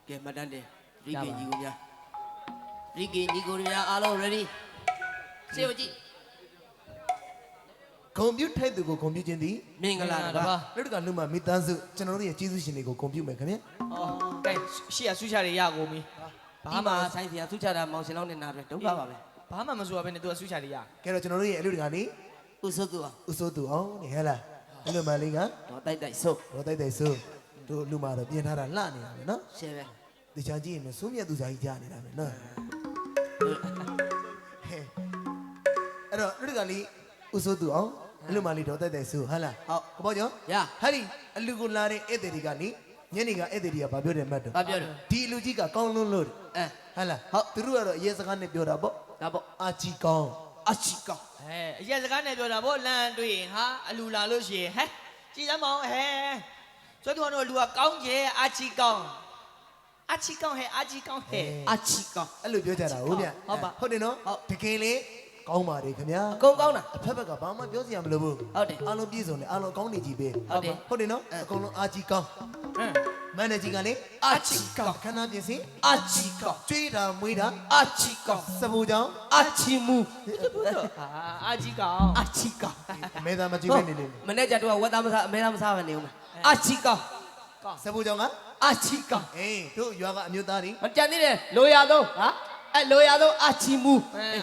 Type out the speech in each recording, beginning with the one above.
ကဲမှတ်တမ်းတင်ရီကင်ကြီးကိုများရီကင်ကြီးကိုများအားလုံး ready စေဝကြည့်ဂုံပြုတ်ထိုက်သူကိုဂုံပြုတ်ခြင်းသည်မင်္ဂလာတပါလက်တကလူမမိသားစုကျွန်တော်တို့ရဲ့ကျေးဇူးရှင်တွေကိုဂုံပြုတ်မယ်ခင်ဗျာကဲရှေ့ကဆူချတွေရကုန်ပြီဘာမှဆိုင်စရာသူ့ချတာမောင်ရှင်လောက်နေတာပဲဒုက္ခပါပဲဘာမှမဆိုရဘဲနဲ့သူကဆူချတွေရကဲတော့ကျွန်တော်တို့ရဲ့အလူတကနေဥစိုးသူအောင်နေဟဲ့လားအလူမလေးကတော့တိုက်ဆိုးတော့တိုက်ဆိုးတို့လူမတော့ပြင်ထားတာလှနေတာပဲနော်ရှယ်ပဲတခြားကြည့်ရင်စိုးမြတ်သူစာကြီးကြားနေတာပဲနော်အဲ့တော့လူတကလေးဥစိုးသူအောင်အလူမလေးတော့တိုက်ဆိုးဟဲ့လားဟုတ်ကဘောကျော်ရဟဲ့ဒီအလူကိုလာတဲ့ဧည့်သည်တွေကနေညနေကဧည့်သည်တွေကဘာပြောတယ်မှတ်တော့ဘာပြောတယ်ဒီအလူကြီးကကောင်းလွန်းလို့ဟဲ့လားဟုတ်သူတို့ကတော့အရေးစကားနဲ့ပြောတာပေါ့ဒါပေါ့အာချီကောင်းအာချီကောင်းအရက်စကားနဲ့ပြောတာဗောလမ်းတွေ့ရင်ဟာအလူလာလို့ရှိရင်ဟဲ့ကြည်စမ်းမောင်ဟဲ့ဆိုတော့လူကကောင်းကျဲအာချီကောင်းဟဲ့အာချီကောင်းအာချီကောင်းအဲ့လိုပြောကြတာဟုတ်ဗျဟုတ်တယ်နော်တကယ်လေကောင်းပါတယ်ခင်ဗျာအကုန်ကောင်းတာအဖက်ဘက်ကဘာမှပြောစရာမလိုဘူးဟုတ်တယ်အားလုံးပြည့်စုံတယ်အားလုံးကောင်းနေကြည့်ပဲဟုတ်တယ်နော်အကုန်လုံးအာချီကောင်းမန်နေဂျာကလေအာချီကောင်းခဏပြင်စီအာချီကောင်းကျွေးတာမွေးတာအာချီကောင်းစပူကြောင်အာချီမူအာချီကောင်းအမေသားမကြည့်ပဲနေလေမနေ့ကျတော့ဝတ်သားမစားအမဲသားမစားပဲနေဦးမယ်အာချီကောင်းစပူကြောင်ကအာချီကောင်းတို့ရွာကအမျိုးသားတွေမကြံသေးတယ်လိုရသုံးဟာအဲ့လိုရသုံးအာချီမူ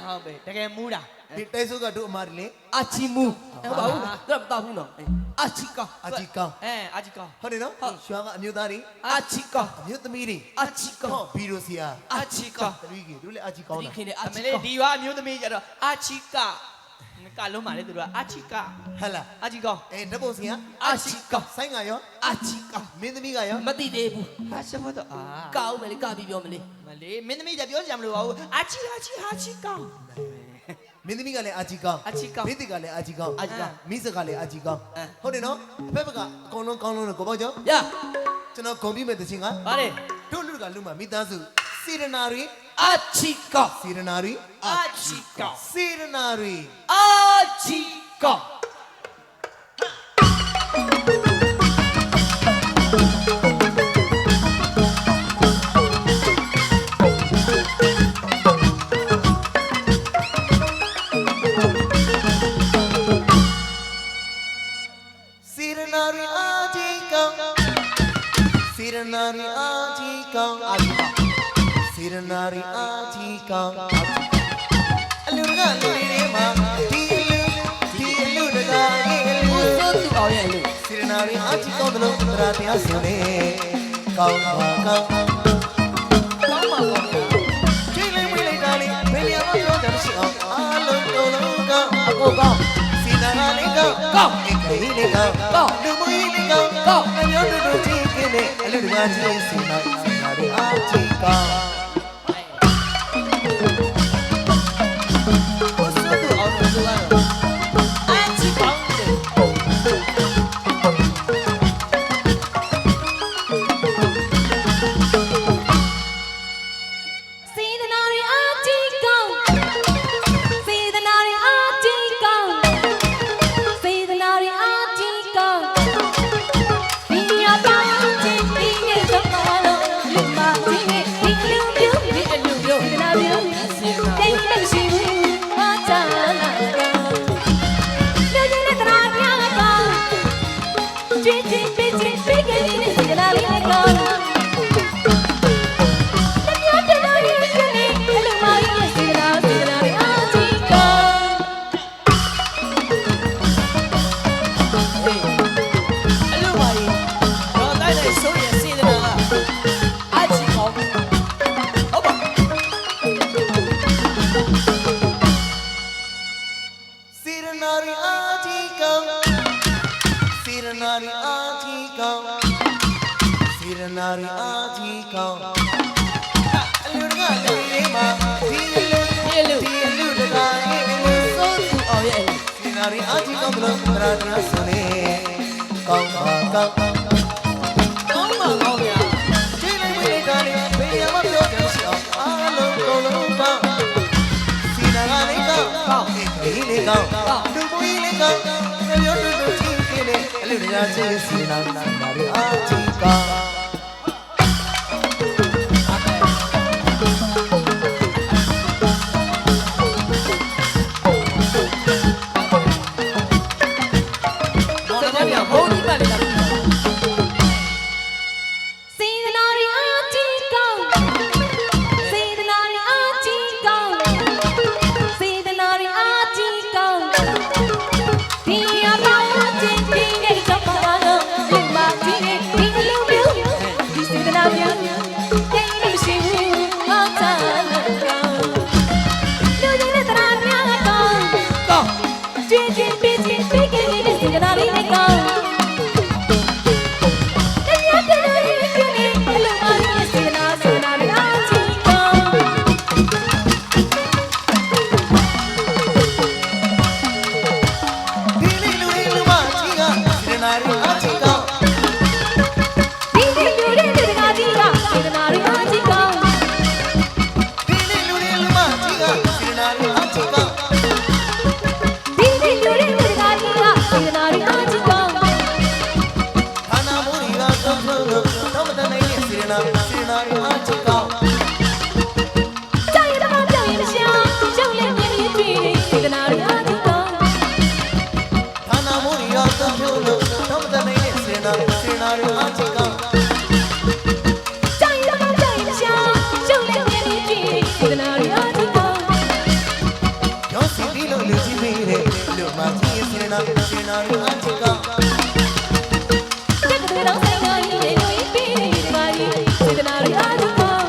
ဟုတ်ပဲတကယ်မူးတာဒီတဲဆိုးကတို့အမားတွေလေအာချီမူဟုတ်ပါဘူးသူကမတော့ဘူးနော်အာချီကောင်းအာချီကောင်းအာချီကောင်းဟုတ်တယ်နော်ရွာကအမျိုးသားတွေအာချီကောင်းအမျိုးသမီးတွေအာချီကောင်းဘီရိုစီယာအာချီကောင်းတရီးကြီးတို့လည်းအာချီကောင်းတာဒီခင်လေအာချီကောင်းဒီရွာအမျိုးသမီးကျတော့အာချီကလုံးပါလေသူတို့ကအာချီကဟဲ့လားအာချီကောင်းဓပုံစီကအာချီကောင်းဆိုင်းကရောအာချီကောင်းမင်းသမီးကရောမသိသေးဘူးဟာရှဖို့တော့ကောင်းမယ်လေကပြီးပြောမလေးမလေးမင်းသမီးကပြောကြမလို့ပါဘူးအာချီကောင်းမင်းသမီးကလည်းအာချီကောင်းမင်းတွေကလည်းအာချီကောင်းမိစကလည်းအာချီကောင်းဟုတ်တယ်နော်အဖက်ဘက်ကအကုန်လုံးကောင်းလုံးလို့ကိုပေါ့ကျော်ရကျွန်တော်ဂုံပြမဲ့တခြင်းကဗါတယ်တို့လူကလူမမိသားစုစေရနာတွေအာချီကောင်းစေရနာတွေအာချီကောင်းစေရနာတွေအာချီကောင်းစေရနာတွေအာချီကောင်းစေရနာတွေအာချီကောင်းစေရနာရီအာချီကောင်းအလူကလူတွေမှာဒီအလူတကာရဲ့အလူဆိုးသူအောင်ရဲ့အလူစေရနာရီအာချီကောင်းတယ်လို့တရားတရားဆိုနေကောင်းပါကောင်းချိန်လေးဝေးလိုက်တာလေးဘယ်နေရာမှာပြောကြမရှိအောင်အားလုံးကောင်းအကိုကောင်းစေနာလေးကောင်းအိတ်ကလေးလေးကောင်းလူမွေးလေးကောင်းအမျိုးတို့ချီးကင်းနေအလူတကာချင်းစေနာရီအာချီကောင်းလူမွေးလေးကောင်းမျိုးတို့ချင်းကင်းနေအလူတရားချင်းစီနာနာရီအာချီကောင်း တိတ်မရှိဘူးငါသာကောင်းလူကြီးနဲ့တရားများကောင်း ကောင်း ကျွေးကျွေးပြင်းပြင်းသိခဲ့တဲ့စေတနာလေးနဲ့ကောင်းတရားပြည့်ရဲ့ပြည့်ရဲ့အလုံးအရင်းစေတနာလေးအချီကောင်း ဒီလေးလူလေးလူမကြီးကစေတနာရီအချီကောင်း ဒီဒီလူတွေစေတနာကြီးကစေတနာလေးအချီကောင်း ဒီလေးလူလေးလူမကြီးကစေတနာရီအချီကောင်း ဒီဒီလူတွေစေတနာကြီးကစေတနာလေးအချီကောင်း ဌာနမိုးရီကတော့လို့တော့မတနိုင်ရဲ့စေတနာရီအချီကောင်း ကြောက်ရတော့ကြောက်ရမရှာရှုံးလည်းမြင်မြင်တွေ့စေတနာလေးအချီကောင်း ဌာနမိုးရီကတော့လို့တော့မတနိုင်ရဲ့စေတနာရီအချီကောင်း ကြောက်ရတော့ကြောက်ရမရှာရှုံးလည်းမြင်မြင်တွေ့စေတနာလေးအချီကောင်း ရောစီဒီလိုလူကြီးပေးတဲ့လူမကြီးရဲ့စေတနာရီအချီကောင်း တက်ကတူတော့ဆိုင်နာရီလေးလူကြီးပြီးဒီပါရီစေတနာလေးအချီကောင်း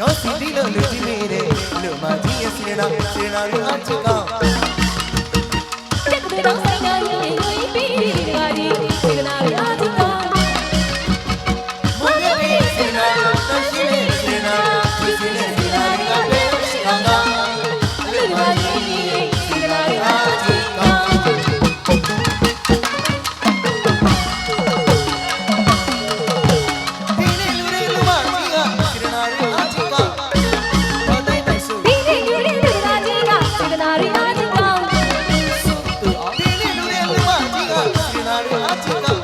ရောစီဒီလိုလူကြီးပေးတဲ့လူမကြီးရဲ့စေတနာရီအချီကောင်း တက်ကတူတော့ဆိုင်နာရီလေးလူကြီးပြီးဒီပါရီစေတနာလေးအချီကောင်း မွန်ရဲ့စေတနာတရှိတဲ့စေတနာဒီစေတနာရီကပဲရှိအောင်ကောင်း လူဒီပါရီစေတနာလေးအချီကောင်း ဒီလေးလူလေးလူမကြီးကစေတနာရီအချီကောင်း တော့တိုင်းတိုင်းဆို ဒီဒီလူတွေစေတနာကြီးကစေတနာလေးအချီကောင်း သူအောင် ဒီလေးလူလေးလူမကြီးကစေတနာရီအချီကောင်း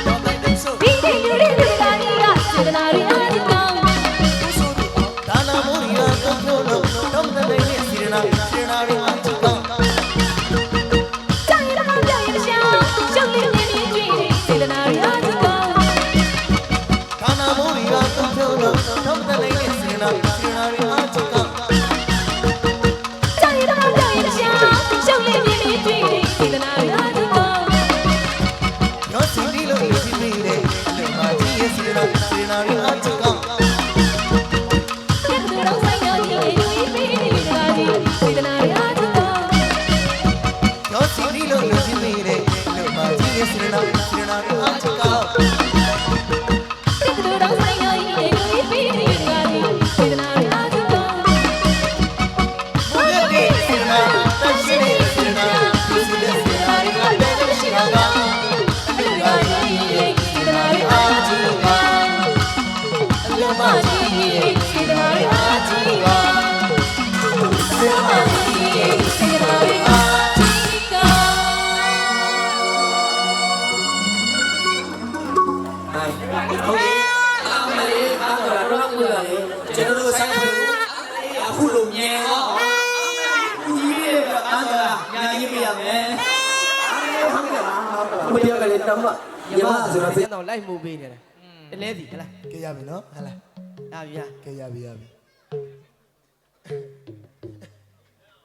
တော့တိုင်းတိုင်းဆို ဒီဒီလူတွေစေတနာကြီးကစေတနာလေးအချီကောင်း ဆိုသူအောင် ဒါနာမိုးရီကတော့လို့တော့မတနိုင်ရဲ့စေတနာရီအချီကောင်း ကြောက်ရတော့ကြောက်ရမရှာရှုံးလည်းမြင်မြင်တွေ့စေတနာလေးအချီကောင်း ဒါနာမိုးရီကတော့လို့တော့မတနိုင်ရဲ့စေတနာရီအချီကောင်း ကြောက်ရတော့ကြောက်ရမရှာရှုံးလည်းမြင်မြင်တွေ့စေတနာလေးအချီကောင်း ရောစီဒီလိုလူကြီးပေးတဲ့လူမကြီးရဲ့စေတနာရီအချီကောင်း တက်ကတူတော့ဆိုင်နာရီလေးလူကြီးပြီးဒီပါရီစေတနာလေးအချီကောင်း ရောစီဒီလိုလူကြီးပေးတဲ့လူမကြီးရဲ့စေတနာရီအချီကောင်း တက်ကတူတော့ဆိုင်နာရီလေးလူကြီးပြီးဒီပါရီစေတနာလေးအချီကောင်း မွန်ရဲ့စေတနာတရှိတဲ့စေတနာဒီစေတနာရီကပဲရှိအောင်ကောင်း လူဒီပါရီစေတနာလေးအချီကောင်းလူမကြီးစေတနာလေးအချီကောင်းလူမကြီးစေတနာလေးအချီကောင်း ဟုတ်ကဲ့အားမလေးအားတော့တော့ကိုရလေကျွန်တော်တို့ဆိုင်အခုလိုမြင်တော့လူကြီးတွေကအားတော့ညာကြီးပြရမယ်ဟုတ်ကဲ့ပါဘယ်ကလေးတော့မရမဆိုတော့ ပြန်တော့လိုက်မှုပေးနေတယ်တလဲစီဟလား ကဲရပြီနော်ဟဲ့လား ရပြီလား ကဲရပြီ